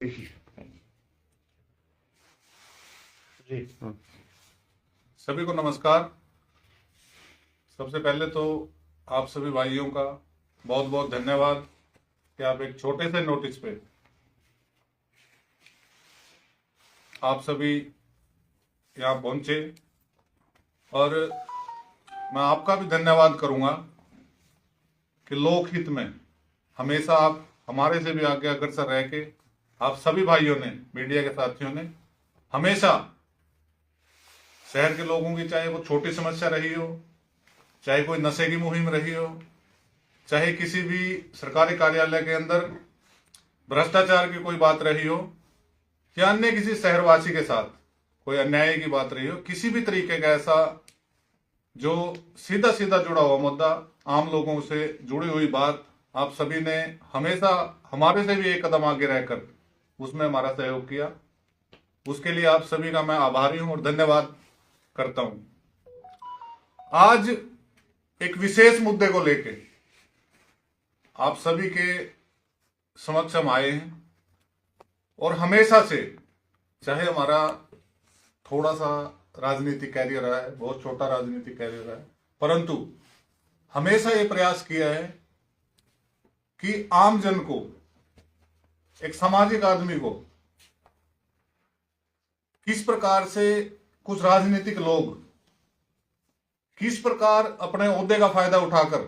जी। सभी को नमस्कार। सबसे पहले तो आप सभी भाइयों का बहुत बहुत धन्यवाद कि आप एक छोटे से नोटिस पे आप सभी यहाँ पहुंचे, और मैं आपका भी धन्यवाद करूंगा कि लोकहित में हमेशा आप हमारे से भी आगे अग्रसर रह के आप सभी भाइयों ने, मीडिया के साथियों ने हमेशा शहर के लोगों की, चाहे वो छोटी समस्या रही हो, चाहे कोई नशे की मुहिम रही हो, चाहे किसी भी सरकारी कार्यालय के अंदर भ्रष्टाचार की कोई बात रही हो, या अन्य किसी शहरवासी के साथ कोई अन्याय की बात रही हो, किसी भी तरीके का ऐसा जो सीधा सीधा जुड़ा हुआ मुद्दा, आम लोगों से जुड़ी हुई बात, आप सभी ने हमेशा हमारे से भी एक कदम आगे रहकर उसमें हमारा सहयोग किया। उसके लिए आप सभी का मैं आभारी हूं और धन्यवाद करता हूं। आज एक विशेष मुद्दे को लेके आप सभी के समक्ष हम आए हैं, और हमेशा से, चाहे हमारा थोड़ा सा राजनीतिक कैरियर रहा है, बहुत छोटा राजनीतिक कैरियर रहा है, परंतु हमेशा ये प्रयास किया है कि आम जन को, एक सामाजिक आदमी को, किस प्रकार से कुछ राजनीतिक लोग किस प्रकार अपने ओहदे का फायदा उठाकर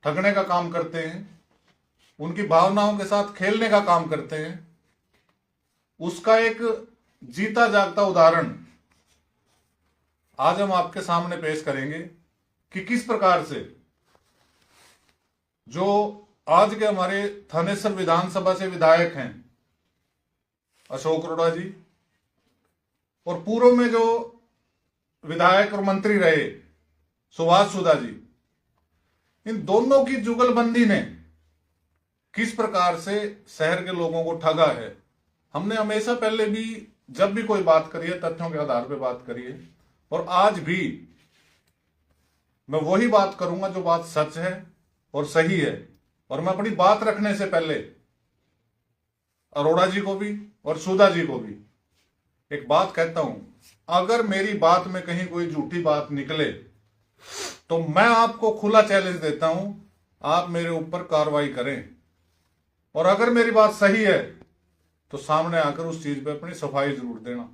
ठगने का काम करते हैं, उनकी भावनाओं के साथ खेलने का काम करते हैं, उसका एक जीता जागता उदाहरण आज हम आपके सामने पेश करेंगे कि किस प्रकार से जो आज के हमारे थानेसर विधानसभा से विधायक हैं अशोक अरोड़ा जी, और पूर्व में जो विधायक और मंत्री रहे सुभाष सुधा जी, इन दोनों की जुगलबंदी ने किस प्रकार से शहर के लोगों को ठगा है। हमने हमेशा पहले भी जब भी कोई बात करी है, तथ्यों के आधार पर बात करी है, और आज भी मैं वही बात करूंगा जो बात सच है और सही है। और मैं अपनी बात रखने से पहले अरोड़ा जी को भी और सुधा जी को भी एक बात कहता हूं, अगर मेरी बात में कहीं कोई झूठी बात निकले तो मैं आपको खुला चैलेंज देता हूं, आप मेरे ऊपर कार्रवाई करें, और अगर मेरी बात सही है तो सामने आकर उस चीज पे अपनी सफाई जरूर देना।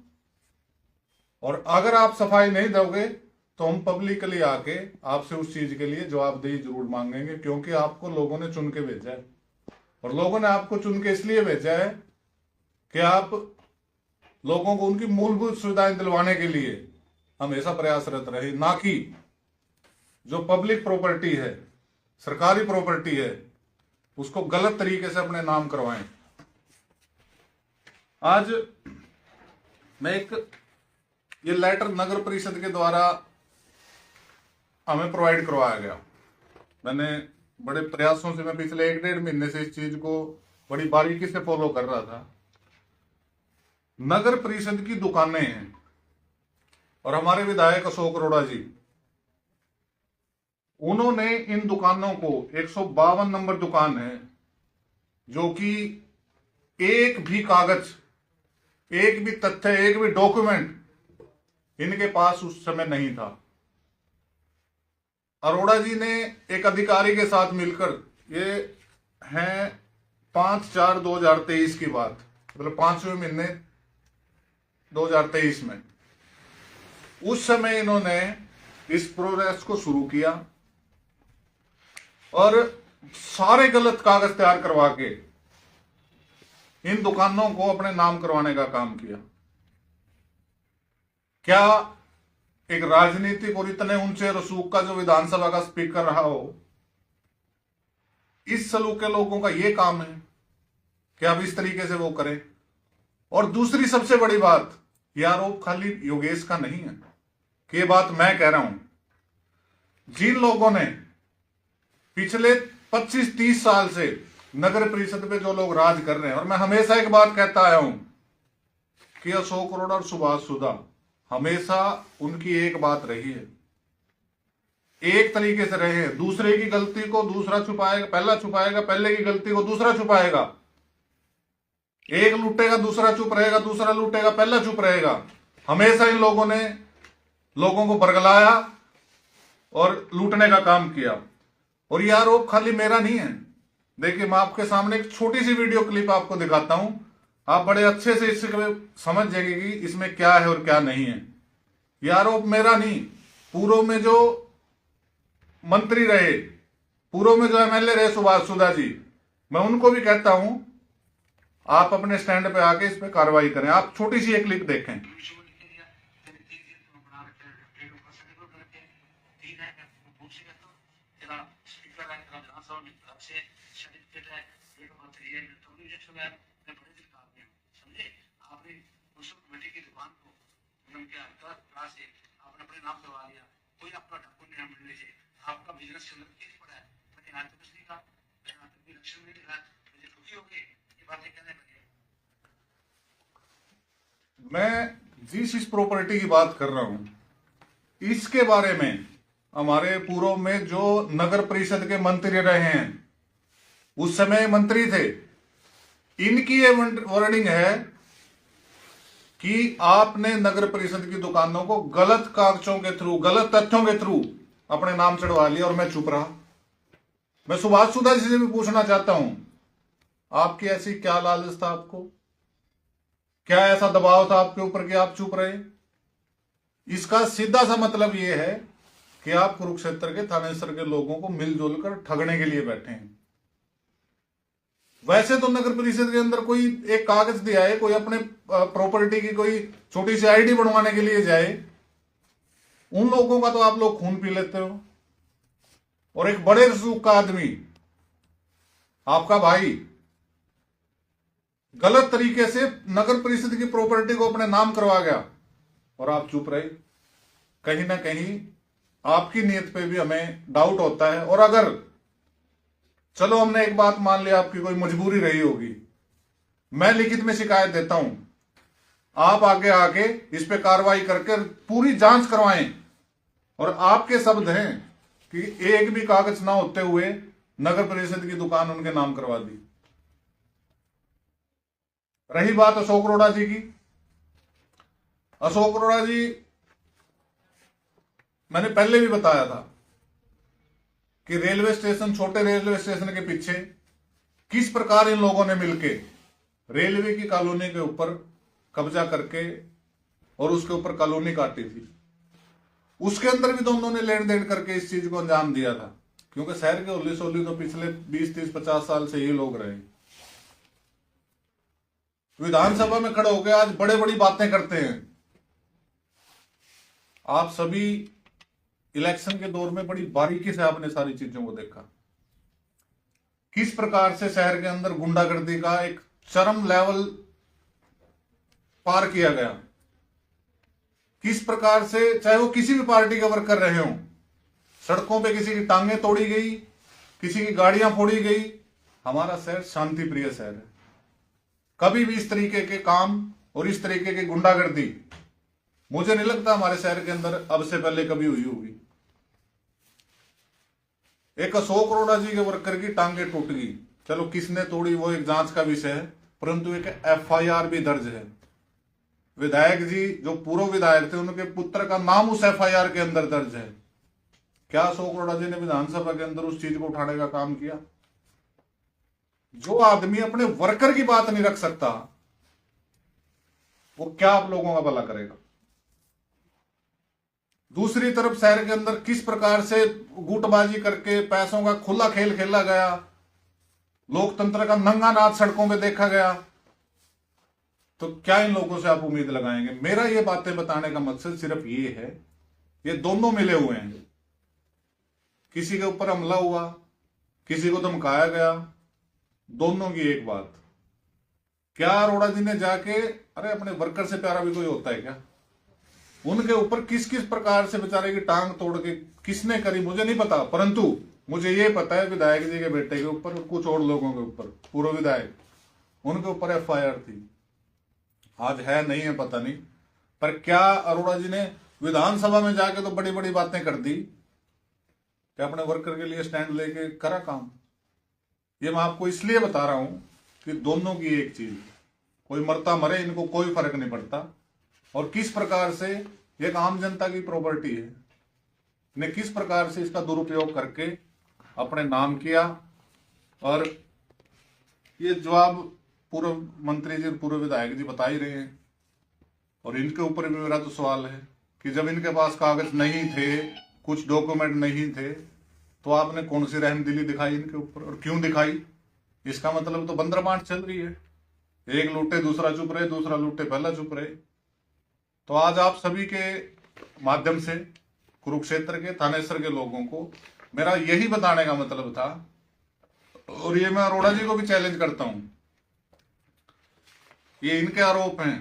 और अगर आप सफाई नहीं दोगे तो हम पब्लिकली आके आपसे उस चीज के लिए जवाबदेही जरूर मांगेंगे, क्योंकि आपको लोगों ने चुन के भेजा है, और लोगों ने आपको चुन के इसलिए भेजा है कि आप लोगों को उनकी मूलभूत सुविधाएं दिलवाने के लिए हमेशा प्रयासरत रहे, ना कि जो पब्लिक प्रॉपर्टी है, सरकारी प्रॉपर्टी है, उसको गलत तरीके से अपने नाम करवाएं। आज मैं ये लेटर नगर परिषद के द्वारा हमें प्रोवाइड करवाया गया। मैंने बड़े प्रयासों से, मैं पिछले 1-1.5 महीने से इस चीज को बड़ी बारीकी से फॉलो कर रहा था। नगर परिषद की दुकानें हैं, और हमारे विधायक अशोक अरोड़ा जी, उन्होंने इन दुकानों को, 152 नंबर दुकान है, जो कि एक भी कागज, एक भी तथ्य, एक भी डॉक्यूमेंट इनके पास उस समय नहीं था। अरोड़ा जी ने एक अधिकारी के साथ मिलकर, ये है 5/4/2023 की बात, मतलब 5वें महीने 2023 में, उस समय इन्होंने इस प्रोसेस को शुरू किया और सारे गलत कागज तैयार करवा के इन दुकानों को अपने नाम करवाने का काम किया। क्या एक राजनीतिक और इतने ऊंचे रसूख का जो विधानसभा का स्पीकर रहा हो, इस सलूक के लोगों का यह काम है कि अब इस तरीके से वो करें? और दूसरी सबसे बड़ी बात, यह आरोप खाली योगेश का नहीं है कि यह बात मैं कह रहा हूं। जिन लोगों ने पिछले 25-30 साल से नगर परिषद पे जो लोग राज कर रहे हैं, और मैं हमेशा एक बात कहता आया हूं कि अशोक अरोड़ा और सुभाष सुधा, हमेशा उनकी एक बात रही है, एक तरीके से रहे हैं, दूसरे की गलती को दूसरा छुपाएगा, पहला छुपाएगा, पहले की गलती को दूसरा छुपाएगा। एक लूटेगा दूसरा चुप रहेगा, दूसरा लूटेगा पहला चुप रहेगा। हमेशा इन लोगों ने लोगों को बरगलाया और लूटने का काम किया। और ये आरोप खाली मेरा नहीं है। देखिए, मैं आपके सामने एक छोटी सी वीडियो क्लिप आपको दिखाता हूं, आप बड़े अच्छे से इससे समझ जाएंगे कि इसमें क्या है और क्या नहीं है। ये आरोप मेरा नहीं, पूर्व में जो मंत्री रहे, पूर्व में जो एमएलए रहे सुभाष सुधा जी, मैं उनको भी कहता हूं आप अपने स्टैंड पे आके इस पे कार्रवाई करें। आप छोटी सी एक क्लिप देखें। आपका बिजनेस पड़ा है, मैंने आज तक कुछ नहीं कहा, आज तक भी लक्ष्य नहीं दिखा, मुझे दुखी हो गई ये बातें कहने लगे। मैं जिस प्रॉपर्टी की बात कर रहा हूं, इसके बारे में हमारे पूर्व में जो नगर परिषद के मंत्री रहे हैं, उस समय मंत्री थे, इनकी ये वर्डिंग है कि आपने नगर परिषद की दुकानों को गलत कागजों के थ्रू, गलत तथ्यों के थ्रू अपने नाम चढ़वा लिया और मैं चुप रहा। मैं सुभाष सुधा जी से भी पूछना चाहता हूं, आपकी ऐसी क्या लालच था, आपको क्या ऐसा दबाव था आपके ऊपर कि आप चुप रहे? इसका सीधा सा मतलब यह है कि आप कुरुक्षेत्र के थानेसर के लोगों को मिलजुल कर ठगने के लिए बैठे हैं। वैसे तो नगर परिषद के अंदर कोई एक कागज दिया है, कोई अपने प्रॉपर्टी की कोई छोटी सी आईडी बनवाने के लिए जाए, उन लोगों का तो आप लोग खून पी लेते हो। और एक बड़े रसूख का आदमी, आपका भाई, गलत तरीके से नगर परिषद की प्रॉपर्टी को अपने नाम करवा गया और आप चुप रहे। कहीं ना कहीं आपकी नीयत पे भी हमें डाउट होता है। और अगर चलो हमने एक बात मान लिया, आपकी कोई मजबूरी रही होगी, मैं लिखित में शिकायत देता हूं, आप आगे आके इस पे कार्रवाई करके पूरी जांच करवाएं। और आपके शब्द हैं कि एक भी कागज ना होते हुए नगर परिषद की दुकान उनके नाम करवा दी। रही बात अशोक अरोड़ा जी की, अशोक अरोड़ा जी, मैंने पहले भी बताया था कि रेलवे स्टेशन, छोटे रेलवे स्टेशन के पीछे किस प्रकार इन लोगों ने मिलके रेलवे की कॉलोनी के ऊपर कब्जा करके और उसके ऊपर कॉलोनी काटी थी। उसके अंदर भी दोनों ने लेन देन करके इस चीज को अंजाम दिया था, क्योंकि शहर के उल्ली सोली तो पिछले 20-30-50 साल से ये लोग रहे। विधानसभा में खड़े होकर आज बड़े बड़ी बातें करते हैं। आप सभी इलेक्शन के दौर में बड़ी बारीकी से आपने सारी चीजों को देखा, किस प्रकार से शहर के अंदर गुंडागर्दी का एक चरम लेवल पार किया गया, किस प्रकार से चाहे वो किसी भी पार्टी के वर्कर रहे हों, सड़कों पे किसी की टांगें तोड़ी गई, किसी की गाड़ियां फोड़ी गई। हमारा शहर शांति प्रिय शहर है, कभी भी इस तरीके के काम और इस तरीके की गुंडागर्दी मुझे नहीं लगता हमारे शहर के अंदर अब से पहले कभी हुई होगी। एक अशोक अरोड़ा जी के वर्कर की टांगे टूट गई, चलो किसने तोड़ी वो एक जांच का विषय है, परंतु एक एफआईआर भी दर्ज है। विधायक जी जो पूर्व विधायक थे, उनके पुत्र का नाम उस एफआईआर के अंदर दर्ज है। क्या अशोक अरोड़ा जी ने विधानसभा के अंदर उस चीज को उठाने का काम किया? जो आदमी अपने वर्कर की बात नहीं रख सकता, वो क्या आप लोगों का भला करेगा? दूसरी तरफ शहर के अंदर किस प्रकार से गुटबाजी करके पैसों का खुला खेल खेला गया, लोकतंत्र का नंगा नाच सड़कों में देखा गया, तो क्या इन लोगों से आप उम्मीद लगाएंगे? मेरा ये बातें बताने का मकसद सिर्फ ये है, ये दोनों मिले हुए हैं। किसी के ऊपर हमला हुआ, किसी को धमकाया गया, दोनों की एक बात। क्या अरोड़ा जी ने जाके, अरे अपने वर्कर से प्यारा भी कोई होता है क्या? उनके ऊपर किस किस प्रकार से बेचारे की टांग तोड़ के किसने करी मुझे नहीं पता, परंतु मुझे ये पता है विधायक जी के बेटे के ऊपर और कुछ और लोगों के ऊपर, पूर्व विधायक, उनके ऊपर एफआईआर थी। आज है नहीं है पता नहीं, पर क्या अरोड़ा जी ने विधानसभा में जाके तो बड़ी बड़ी बातें कर दी, क्या अपने वर्कर के लिए स्टैंड लेके करा काम? ये मैं आपको इसलिए बता रहा हूं कि दोनों की एक चीज, कोई मरता मरे, इनको कोई फर्क नहीं पड़ता। और किस प्रकार से एक आम जनता की प्रॉपर्टी है, ने किस प्रकार से इसका दुरुपयोग करके अपने नाम किया। और ये जवाब पूर्व मंत्री जी, पूर्व विधायक जी बता ही रहे हैं। और इनके ऊपर भी मेरा तो सवाल है कि जब इनके पास कागज नहीं थे, कुछ डॉक्यूमेंट नहीं थे, तो आपने कौन सी रहमदिली दिखाई इनके ऊपर, और क्यों दिखाई? इसका मतलब तो बंदरबांट चल रही है, एक लूटे दूसरा चुप रहे, दूसरा लूटे पहला चुप रहे। तो आज आप सभी के माध्यम से कुरुक्षेत्र के, थानेसर के लोगों को मेरा यही बताने का मतलब था, और ये मैं अरोड़ा जी को भी चैलेंज करता हूं, ये इनके आरोप हैं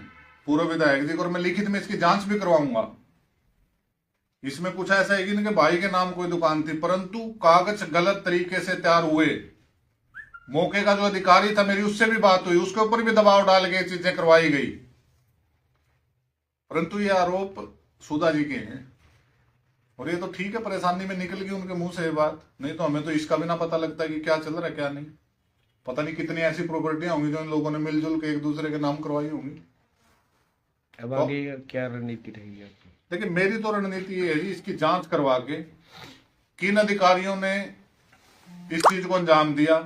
पूर्व विधायक जी को, और मैं लिखित में इसकी जांच भी करवाऊंगा। इसमें कुछ ऐसा है कि इनके भाई के नाम कोई दुकान थी, परंतु कागज गलत तरीके से तैयार हुए। मौके का जो अधिकारी था, मेरी उससे भी बात हुई, उसके ऊपर भी दबाव डाल के चीजें करवाई गई, परंतु ये आरोप सुधा जी के हैं। और ये तो ठीक है, परेशानी में निकल गई उनके मुंह से ये बात, नहीं तो हमें तो इसका भी ना पता लगता कि क्या चल रहा है क्या नहीं। पता नहीं कितनी ऐसी प्रॉपर्टियां होंगी जो इन लोगों ने मिलजुल के एक दूसरे के नाम करवाई होंगी। अब आगे क्या रणनीति रहेगी आपकी? देखिए, मेरी तो रणनीति ये है जी, इसकी जांच करवा के किन अधिकारियों ने इस चीज को अंजाम दिया,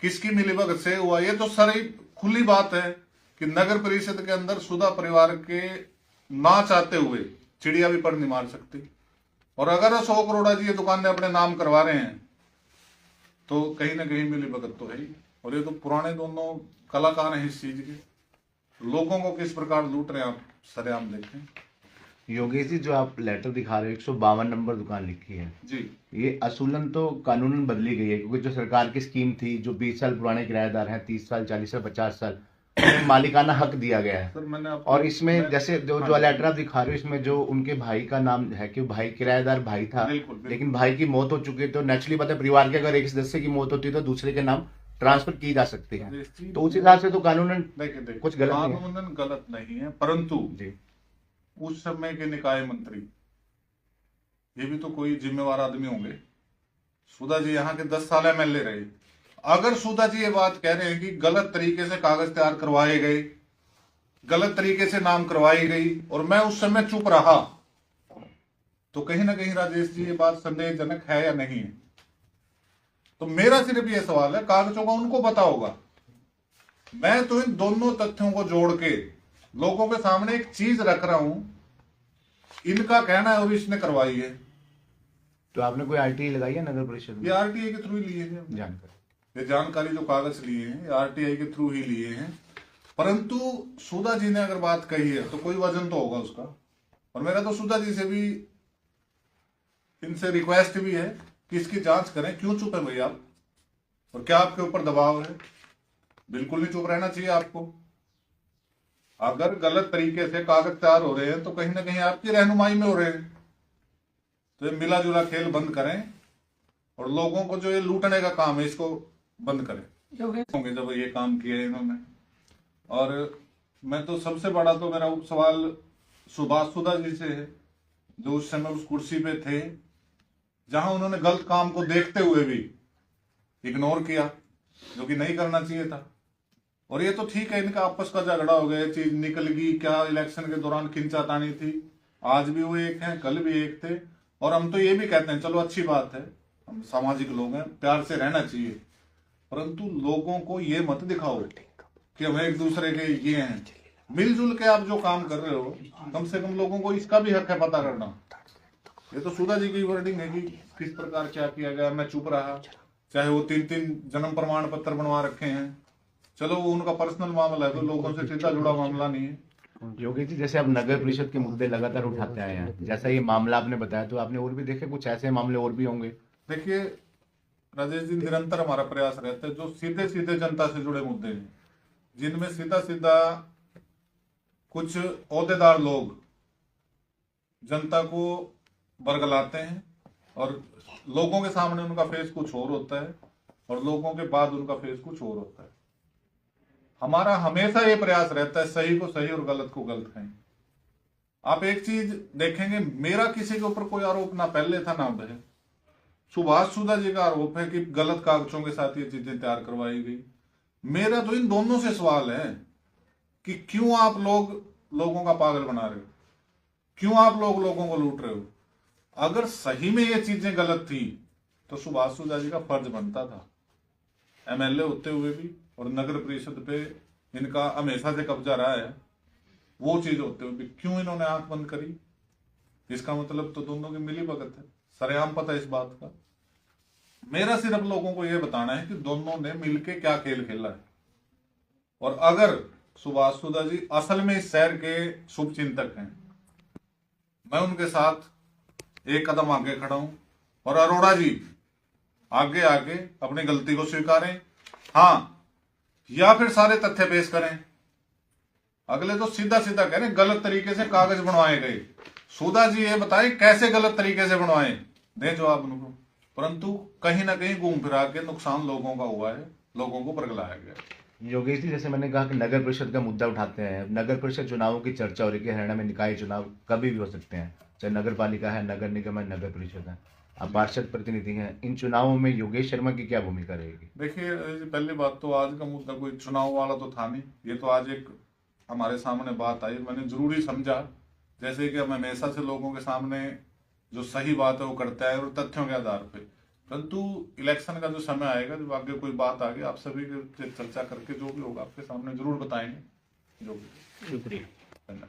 किसकी मिलीभगत से हुआ। ये तो सारी खुली बात है कि नगर परिषद के अंदर सुधा परिवार के ना चाहते हुए चिड़िया भी पर नहीं मार सकती। और अगर 100 करोड़ जी ये दुकानें अपने नाम करवा रहे हैं, तो कहीं ना कहीं मिलीभगत तो है ही। और ये तो पुराने दोनों कलाकार हैं इस चीज के, लोगों को किस प्रकार लूट रहे हैं आप सरेआम देखें। योगेश जी, जो आप लेटर दिखा रहे हो, 152 नंबर दुकान लिखी है जी, ये असूलन तो कानूनन बदली गई है, क्योंकि जो सरकार की स्कीम थी, जो 20 साल पुराने किराएदार हैं, 30 साल, 40 साल, 50 साल, उन्हें मालिकाना हक दिया गया है। सर मैंने और इसमें जैसे जो लेटर आप दिखा रहे हो, इसमें जो उनके भाई का नाम है कि भाई किराएदार भाई था, लेकिन भाई की मौत हो चुकी है, तो नेचुरली बात है, परिवार के अगर एक सदस्य की मौत होती है तो दूसरे के नाम ट्रांसफर की जा सकती है। तो उस हिसाब से तो कानूनन कुछ गलत नहीं है। कानूनन गलत नहीं है, परंतु जी, उस समय के निकाय मंत्री ये भी तो कोई जिम्मेवार आदमी होंगे। सुधा जी यहाँ के 10 साल MLA रहे। अगर सुधा जी ये बात कह रहे हैं कि गलत तरीके से कागज तैयार करवाए गए, गलत तरीके से नाम करवाई गई, और मैं उस समय चुप रहा, तो कहीं ना कहीं राजेश जी ये बात संदेहजनक है या नहीं है। तो मेरा सिर्फ ये सवाल है, कागजों का उनको पता होगा। मैं तो इन दोनों तथ्यों को जोड़ के लोगों के सामने एक चीज रख रहा हूं, इनका कहना है और इसने करवाई है। तो आपने कोई RTI लगाई है नगर परिषद में? ये RTI के थ्रू ही लिए हैं, जानकारी, ये जानकारी जो कागज लिए हैं RTI के थ्रू ही लिए हैं। परंतु सुधा जी ने अगर बात कही है तो कोई वजन तो होगा उसका। और मेरा तो सुधा जी से भी, इनसे रिक्वेस्ट भी है कि इसकी जांच करें। क्यों चुप है भैया आप, और क्या आपके ऊपर दबाव है? बिल्कुल नहीं चुप रहना चाहिए आपको। अगर गलत तरीके से कागज तैयार हो रहे हैं तो कहीं ना कहीं आपकी रहनुमाई में हो रहे हैं। तो ये मिला जुला खेल बंद करें, और लोगों को जो ये लूटने का काम है इसको बंद करें। होंगे जब ये काम किया है इन्होंने। और मैं तो सबसे बड़ा तो मेरा सवाल सुभाष सुधा जी से है, जो उस समय उस कुर्सी पे थे, जहां उन्होंने गलत काम को देखते हुए भी इग्नोर किया, जो कि नहीं करना चाहिए था। और ये तो ठीक है, इनका आपस का झगड़ा हो गया, चीज निकल गई, क्या इलेक्शन के दौरान खिंचातानी थी, आज भी वो एक हैं, कल भी एक थे। और हम तो ये भी कहते हैं, चलो अच्छी बात है, हम सामाजिक लोग हैं, प्यार से रहना चाहिए, परंतु लोगों को ये मत दिखाओ कि हम एक दूसरे के ये हैं। मिलजुल के आप जो काम कर रहे हो, कम से कम लोगों को इसका भी हक है पता करना। ये तो सुधा जी की वर्डिंग है कि किस प्रकार क्या किया गया, मैं चुप रहा, चाहे वो 3-3 जन्म प्रमाण पत्र बनवा रखे हैं, चलो वो उनका पर्सनल मामला है, तो लोगों से सीधा जुड़ा मामला नहीं है। योगेश जी, जैसे आप नगर परिषद के मुद्दे लगातार उठाते आए हैं, जैसा ये मामला आपने बताया, तो आपने और भी देखे कुछ ऐसे मामले और भी होंगे? देखिए राजेश जी, निरंतर हमारा प्रयास रहता है जो सीधे सीधे जनता से जुड़े मुद्दे हैं, जिनमें सीधा सीधा कुछ ओहदेदार लोग जनता को बरगलाते हैं, और लोगों के सामने उनका फेस कुछ और होता है, और लोगों के बाद उनका फेस कुछ और होता है। हमारा हमेशा ये प्रयास रहता है सही को सही और गलत को गलत कहें। आप एक चीज देखेंगे, मेरा किसी के ऊपर कोई आरोप ना पहले था ना अब है। सुभाष सुधा जी का आरोप है कि गलत कागजों के साथ ये चीजें तैयार करवाई गई। मेरा तो इन दोनों से सवाल है कि क्यों आप लोगों का पागल बना रहे हो, क्यों आप लोगों को लूट रहे हो। अगर सही में ये चीजें गलत थी तो सुभाष सुधा जी का फर्ज बनता था, एमएलए होते हुए भी और नगर परिषद पे इनका हमेशा से कब्जा रहा है, वो चीज होते हुए भी क्यों इन्होंने आंख बंद करी। इसका मतलब तो दोनों की मिली भगत है, सरेआम पता है इस बात का। मेरा सिर्फ लोगों को यह बताना है कि दोनों ने मिलके क्या खेल खेला है। और अगर सुभाष सुधा जी असल में इस शहर के शुभ चिंतक हैं, मैं उनके साथ एक कदम आगे खड़ा हूं। और अरोड़ा जी आगे आके अपनी गलती को स्वीकारें, हाँ, या फिर सारे तथ्य पेश करें। अगले तो सीधा सीधा कह रहे गलत तरीके से कागज बनवाए गए। सुधा जी ये बताएं कैसे गलत तरीके से बनवाए, दें जवाब उनको। परंतु कहीं ना कहीं घूम फिरा के नुकसान लोगों का हुआ है, लोगों को बरगलाया गया। योगेश जी, जैसे मैंने कहा कि नगर परिषद का मुद्दा उठाते हैं, नगर परिषद चुनावों की चर्चा हो रही है। हरियाणा में निकाय चुनाव कभी भी हो सकते हैं, चाहे नगर पालिका है, नगर निगम है, नगर परिषद है, आप पार्षद प्रतिनिधि हैं। इन चुनावों में योगेश शर्मा की क्या भूमिका रहेगी? देखिए, पहली बात तो आज का मुद्दा कोई चुनाव वाला तो था नहीं, ये तो आज एक हमारे सामने बात आई, मैंने जरूरी समझा। जैसे कि हम हमेशा से लोगों के सामने जो सही बात है वो करता है और तथ्यों के आधार पे। परंतु इलेक्शन का जो समय आएगा, जब आगे कोई बात आगे, आप सभी के चर्चा करके जो भी होगा आपके सामने जरूर बताएंगे। जो भी। शुक्रिया। धन्यवाद।